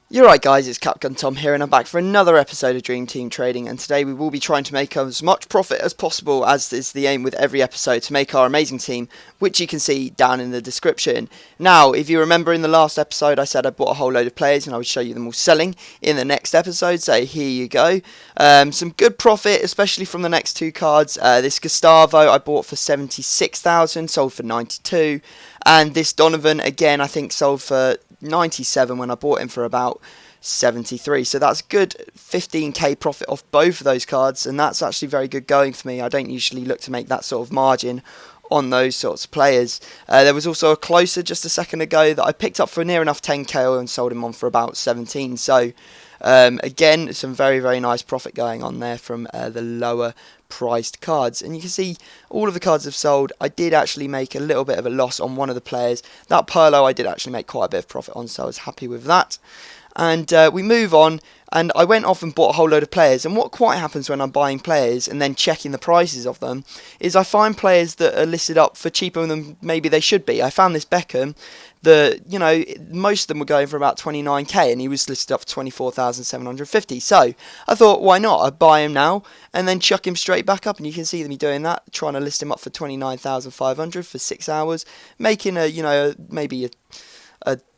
You're right guys, it's CapgunTom here and I'm back for another episode of Dream Team Trading, and today we will be trying to make as much profit as possible, as is the aim with every episode, to make our amazing team, which you can see down in the description. Now, if you remember in the last episode I said I bought a whole load of players and I would show you them all selling in the next episode, so here you go. Some good profit, especially from the next two cards. This Gustavo I bought for 76,000, sold for 92, and this Donovan again I think sold for 97 when I bought him for about 73, so that's good 15k profit off both of those cards, and that's actually very good going for me. I don't usually look to make that sort of margin on those sorts of players. There was also a closer just a second ago that I picked up for near enough 10k and sold him on for about 17, so again some very nice profit going on there from the lower priced cards. And you can see all of the cards have sold. I did actually make a little bit of a loss on one of the players. That Perlo I did actually make quite a bit of profit on, so I was happy with that. And we move on, and I went off and bought a whole load of players. And what quite happens when I'm buying players and then checking the prices of them is I find players that are listed up for cheaper than maybe they should be. I found this Beckham that, you know, most of them were going for about 29k and he was listed up for 24,750. So I thought, why not? I'd buy him now and then chuck him straight back up, and you can see me doing that, trying to list him up for 29,500 for 6 hours, making a, you know, maybe a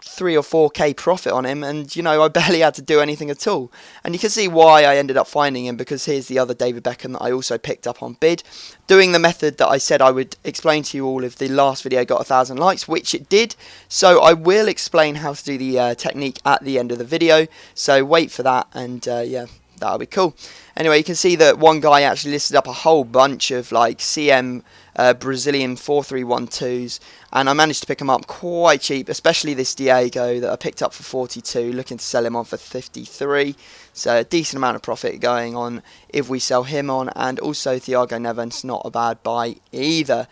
3 or 4k profit on him, and you know, I barely had to do anything at all. And you can see why I ended up finding him, because here's the other David Beckham that I also picked up on bid, doing the method that I said I would explain to you all if the last video got 1,000 likes, which it did. So I will explain how to do the technique at the end of the video, so wait for that, and yeah, that'll be cool. Anyway, you can see that one guy actually listed up a whole bunch of like CM Brazilian 4312s, and I managed to pick them up quite cheap, especially this Diego that I picked up for 42, looking to sell him on for 53. So a decent amount of profit going on if we sell him on, and also Thiago Neves, not a bad buy either.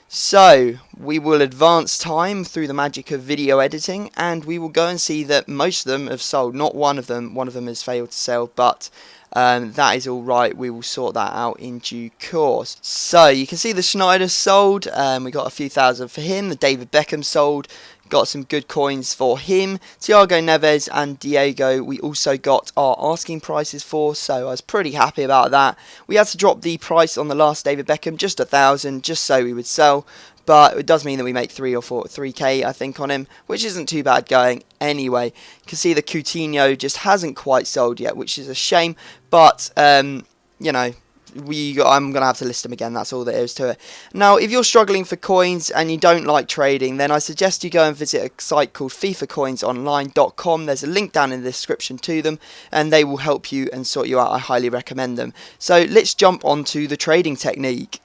So we will advance time through the magic of video editing, and we will go and see that most of them have sold. Not one of them has failed to sell, but that is alright, we will sort that out in due course. So you can see the Schneider sold, we got a few thousand for him. The David Beckham sold, got some good coins for him. Thiago Neves and Diego we also got our asking prices for, so I was pretty happy about that. We had to drop the price on the last David Beckham just 1,000, just so we would sell, but it does mean that we make 3k I think on him, which isn't too bad going anyway. You can see the Coutinho just hasn't quite sold yet, which is a shame, but you know, I'm going to have to list them again, that's all there is to it. Now, if you're struggling for coins and you don't like trading, then I suggest you go and visit a site called FIFAcoinsonline.com. There's a link down in the description to them, and they will help you and sort you out. I highly recommend them. So let's jump on to the trading technique.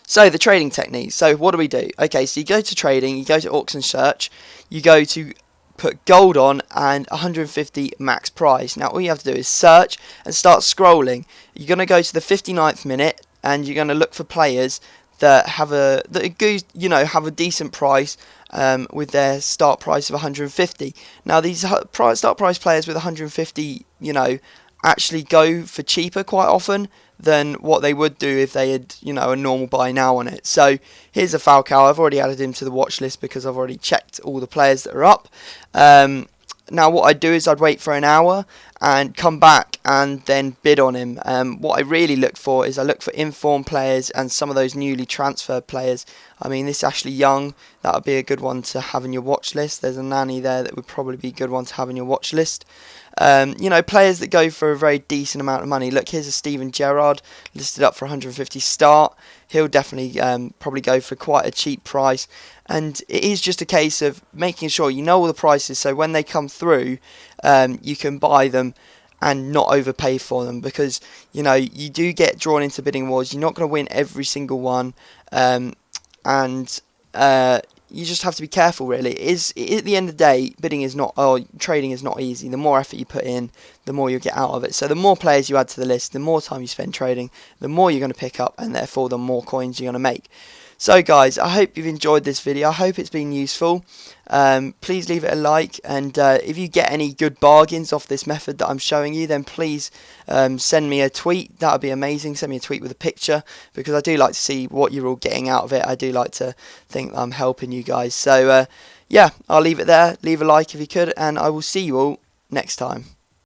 So the trading technique, so what do we do? Okay, so you go to trading, you go to auction search, you go to put gold on and 150 max price. Now all you have to do is search and start scrolling. You're going to go to the 59th minute and you're going to look for players that have a have a decent price with their start price of 150. Now these start price players with 150, you know, actually go for cheaper quite often than what they would do if they had, you know, a normal buy now on it. So here's a Falcao. I've already added him to the watch list because I've already checked all the players that are up. Now what I'd do is I'd wait for an hour and come back and then bid on him. What I really look for is I look for informed players and some of those newly transferred players. I mean, this Ashley Young, that would be a good one to have in your watch list. There's a Nani there that would probably be a good one to have in your watch list. You know, players that go for a very decent amount of money. Look, here's a Steven Gerrard listed up for 150 start. He'll definitely probably go for quite a cheap price, and it is just a case of making sure you know all the prices, so when they come through you can buy them and not overpay for them, because you know you do get drawn into bidding wars. You're not going to win every single one, and you just have to be careful, really. At the end of the day, trading is not easy. The more effort you put in, the more you'll get out of it. So the more players you add to the list, the more time you spend trading, the more you're going to pick up, and therefore the more coins you're going to make. So guys, I hope you've enjoyed this video. I hope it's been useful. Please leave it a like, and if you get any good bargains off this method that I'm showing you, then please send me a tweet. That would be amazing. Send me a tweet with a picture, because I do like to see what you're all getting out of it. I do like to think that I'm helping you guys. So yeah, I'll leave it there. Leave a like if you could, and I will see you all next time.